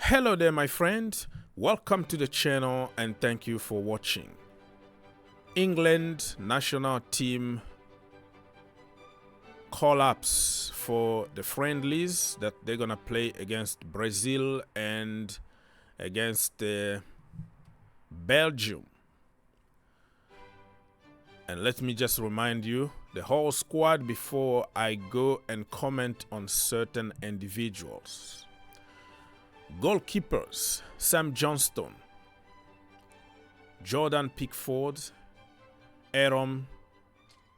Hello there, my friend. Welcome to the channel and thank you for watching. England national team call-ups for the friendlies that they're gonna play against Brazil and against Belgium. And let me just remind you the whole squad before I go and comment on certain individuals. Goalkeepers: Sam Johnston, Jordan Pickford, Aaron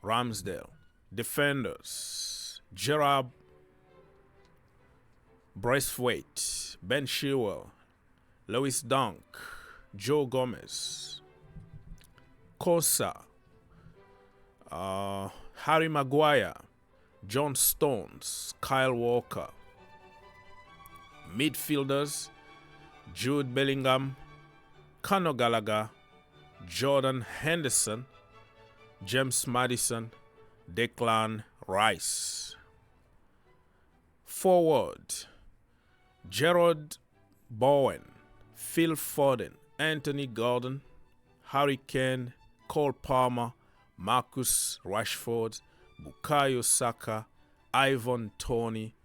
Ramsdale. Defenders: Gerard Branthwaite, Ben Chilwell, Lewis Dunk, Joe Gomez, Kosa, Harry Maguire, John Stones, Kyle Walker. Midfielders: Jude Bellingham, Conor Gallagher, Jordan Henderson, James Maddison, Declan Rice. Forward: Gerard Bowen, Phil Foden, Anthony Gordon, Harry Kane, Cole Palmer, Marcus Rashford, Bukayo Saka, Ivan Toney,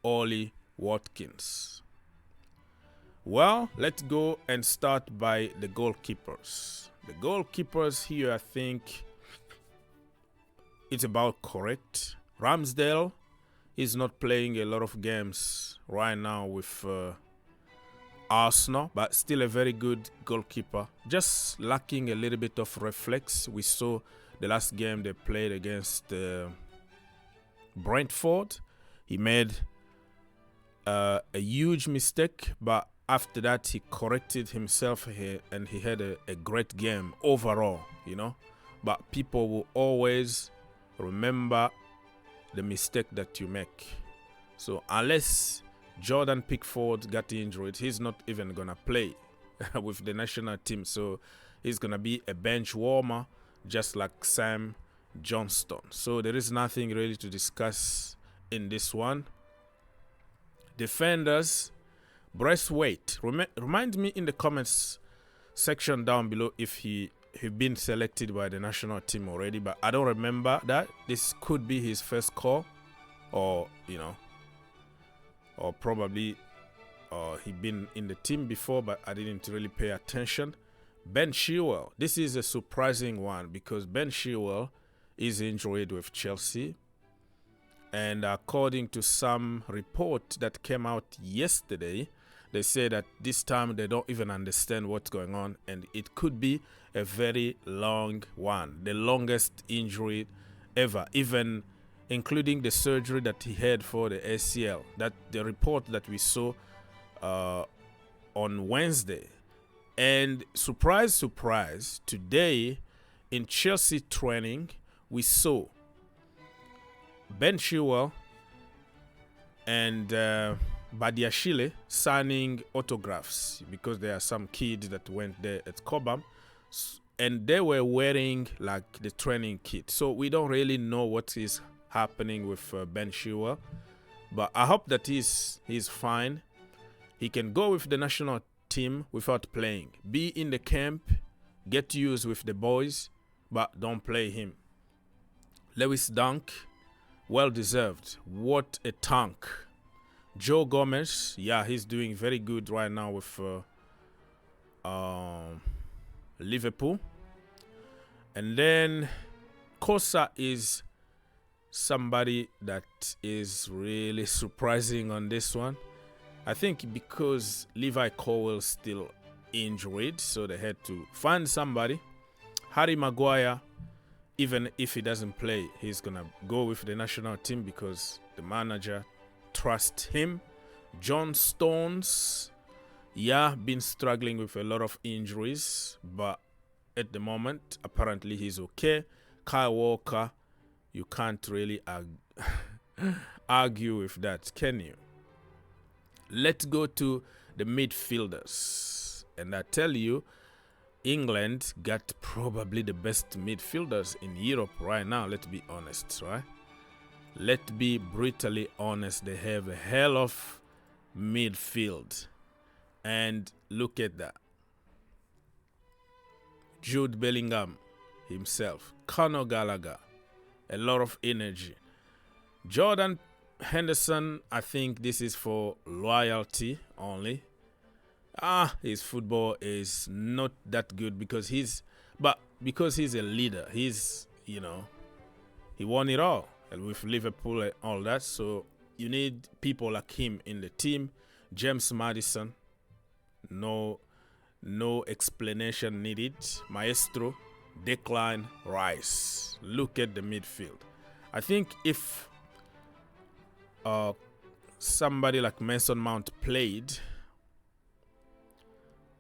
Ollie Watkins. Well, let's go and start by the goalkeepers. The goalkeepers here, I think it's about correct. Ramsdale is not playing a lot of games right now with Arsenal, but still a very good goalkeeper. Just lacking a little bit of reflex. We saw the last game they played against Brentford. He made a huge mistake, but after that he corrected himself and he had a great game overall, you know. But people will always remember the mistake that you make. So unless Jordan Pickford got injured, he's not even gonna play with the national team. So he's gonna be a bench warmer, just like Sam Johnston. So there is nothing really to discuss in this one. Defenders: Branthwaite. Remind me in the comments section down below if he been selected by the national team already, but I don't remember that. This could be his first call, or you know, or probably he been in the team before, but I didn't really pay attention. Ben Chilwell. This is a surprising one because Ben Chilwell is injured with Chelsea. And according to some report that came out yesterday, they say that this time they don't even understand what's going on, and it could be a very long one, the longest injury ever, even including the surgery that he had for the ACL. That the report that we saw on Wednesday. And surprise, surprise, today in Chelsea training, we saw Ben Chilwell and Badiashile signing autographs because there are some kids that went there at Kobbie, and they were wearing like the training kit. So we don't really know what is happening with Ben Chilwell, but I hope that he's fine. He can go with the national team without playing. Be in the camp, get used with the boys, but don't play him. Lewis Dunk, well deserved. What a tank. Joe Gomez, yeah, he's doing very good right now with Liverpool. And then Kosa is somebody that is really surprising on this one. I think because Levi Colwell's still injured, so they had to find somebody. Harry Maguire, even if he doesn't play, he's gonna go with the national team because the manager trusts him. John Stones, yeah, been struggling with a lot of injuries, but at the moment apparently he's okay. Kyle Walker, you can't really argue with that, can you? Let's go to the midfielders, and I tell you, England got probably the best midfielders in Europe right now. Let's be honest, right? Let's be brutally honest. They have a hell of midfield. And look at that. Jude Bellingham himself, Conor Gallagher, a lot of energy. Jordan Henderson, I think this is for loyalty only. His football is not that good because he's a leader. He's, he won it all and with Liverpool and all that. So you need people like him in the team. James Maddison, no explanation needed. Maestro, Declan Rice. Look at the midfield. I think if somebody like Mason Mount played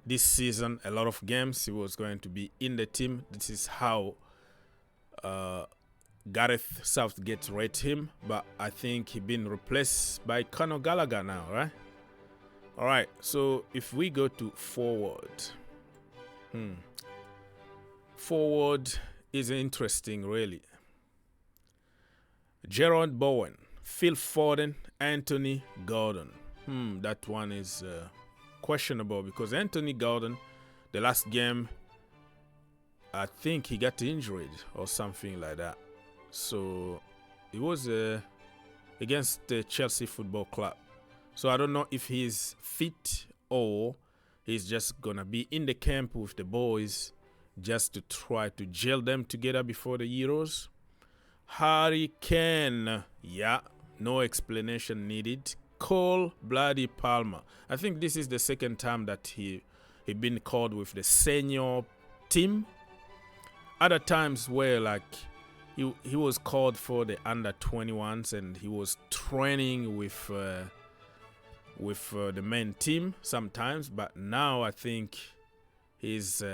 this season a lot of games, he was going to be in the team. This is how Gareth Southgate rate him, but I think he's been replaced by Conor Gallagher now, right? All right, so if we go to forward, forward is interesting, really. Gerard Bowen, Phil Foden, Anthony Gordon. That one is questionable because Anthony Gordon, the last game, I think he got injured or something like that. So it was against the Chelsea Football Club. So I don't know if he's fit or he's just gonna be in the camp with the boys just to try to gel them together before the Euros. Harry Kane, no explanation needed. Cole Bloody Palmer. I think this is the second time that he been called with the senior team. Other times where like he was called for the under 21s and he was training with the main team sometimes, but now I think he's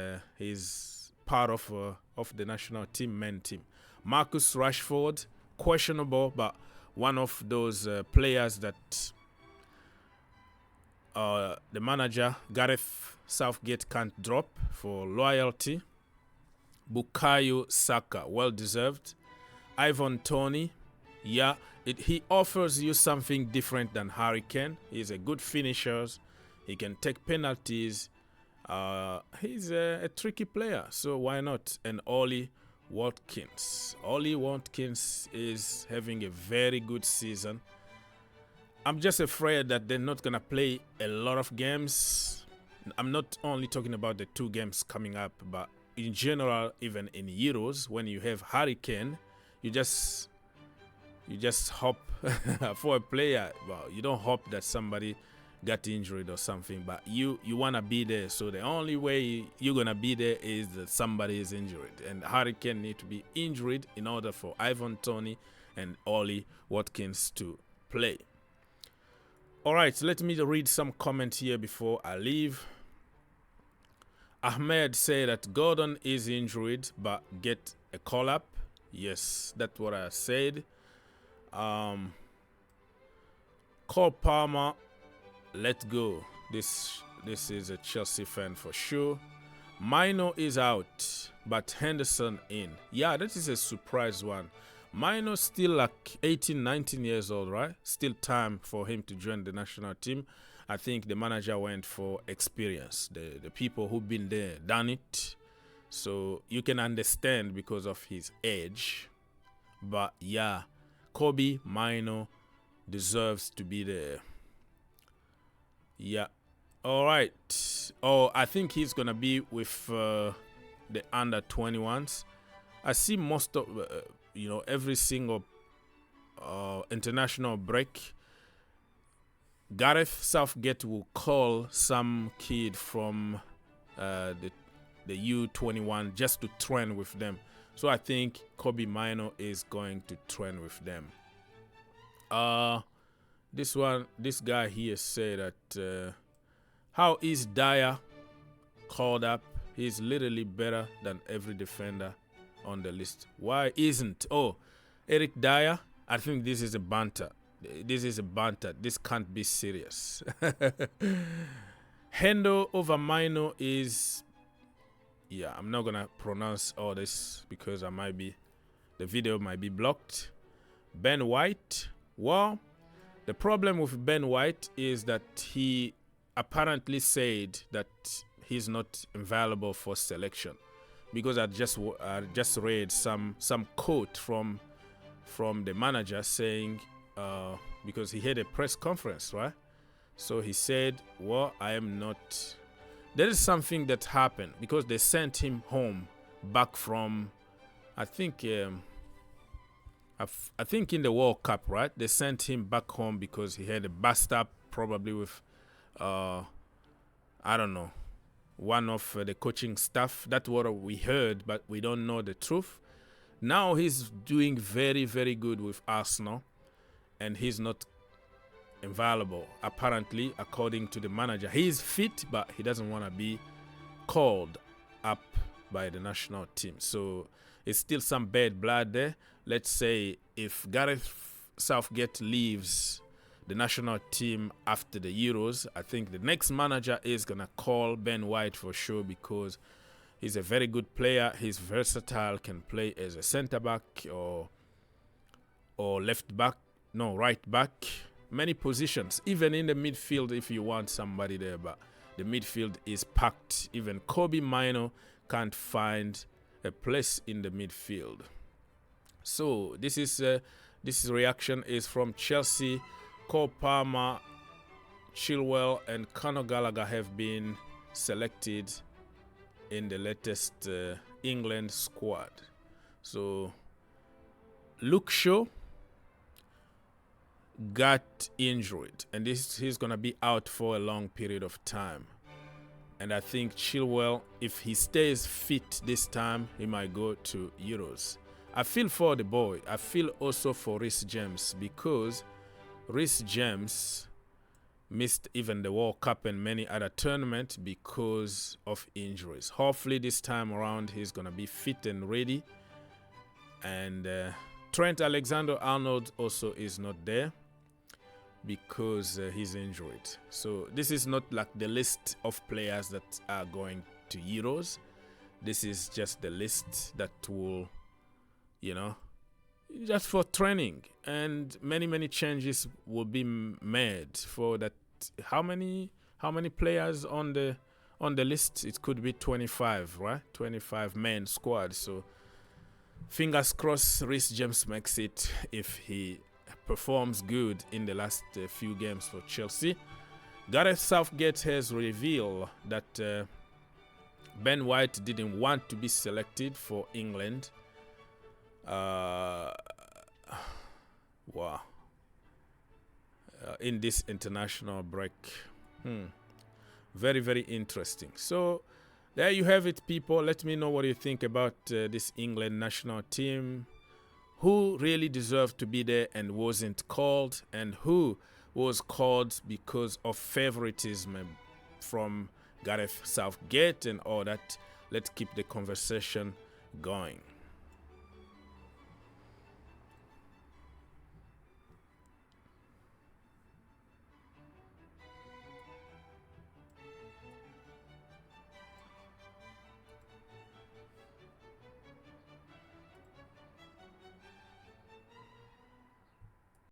part of the national team, main team. Marcus Rashford, questionable, but one of those players that the manager Gareth Southgate can't drop for loyalty. Bukayo Saka, well deserved. Ivan Toney, he offers you something different than Harry Kane. He's a good finisher. He can take penalties. He's a tricky player, so why not? And Ollie Watkins. Ollie Watkins is having a very good season. I'm just afraid that they're not going to play a lot of games. I'm not only talking about the 2 games coming up, but in general, even in Euros, when you have Harry Kane, you just hope for a player. Well, you don't hope that somebody got injured or something, but you want to be there. So the only way you're going to be there is that somebody is injured. And Harry Kane need to be injured in order for Ivan Toney and Ollie Watkins to play. All right, let me read some comments here before I leave. Ahmed said that Gordon is injured but get a call-up. Yes, that's what I said. Cole Palmer, let go. This is a Chelsea fan for sure. Mainoo is out, but Henderson in. Yeah, that is a surprise one. Mainoo still like 18, 19 years old, right? Still time for him to join the national team. I think the manager went for experience. The people who've been there, done it. So you can understand because of his age. But yeah, Kobbie Mainoo deserves to be there. Yeah. All right. Oh, I think he's going to be with the under 21s. I see most of, every single international break, Gareth Southgate will call some kid from the U21 just to train with them. So I think Kobbie Mainoo is going to train with them. This guy here said that how is Dyer called up? He's literally better than every defender on the list. Why isn't? Oh, Eric Dyer. I think this is a banter. This can't be serious. Hendo over Mainoo is. Yeah, I'm not gonna pronounce all this because the video might be blocked. Ben White. Well, the problem with Ben White is that apparently said that he's not available for selection, because I just read some quote from the manager saying, because he had a press conference, right? So he said, well, I am not. There is something that happened because they sent him home back from, I think in the World Cup, right? They sent him back home because he had a bust up, probably with, I don't know, one of the coaching staff. That's what we heard, but we don't know the truth. Now he's doing very, very good with Arsenal, and he's not available, apparently, according to the manager. He is fit, but he doesn't want to be called up by the national team. So it's still some bad blood there. Let's say if Gareth Southgate leaves the national team after the Euros, I think the next manager is going to call Branthwaite for sure, because he's a very good player. He's versatile, can play as a centre-back or left back, no, right back, many positions, even in the midfield if you want somebody there, but the midfield is packed. Even Kobbie Mainoo can't find a place in the midfield. So this reaction is from Chelsea. Cole Palmer, Chilwell, and Conor Gallagher have been selected in the latest England squad. So Luke Shaw got injured, and he's gonna be out for a long period of time. And I think Chilwell, if he stays fit this time, he might go to Euros. I feel for the boy. I feel also for Reece James, because Reece James missed even the World Cup and many other tournaments because of injuries. Hopefully this time around he's gonna be fit and ready. And Trent Alexander-Arnold also is not there because he's injured. So this is not like the list of players that are going to Euros. This is just the list that will, just for training, and many changes will be made for that. How many players on the list? It could be 25, right? 25 man squad. So fingers crossed Reece James makes it if he performs good in the last few games for Chelsea. Gareth Southgate has revealed that Branthwaite didn't want to be selected for England. Wow. In this international break. Very interesting. So there you have it, people. Let me know what you think about this England national team. Who really deserved to be there and wasn't called, and who was called because of favoritism from Gareth Southgate and all that. Let's keep the conversation going.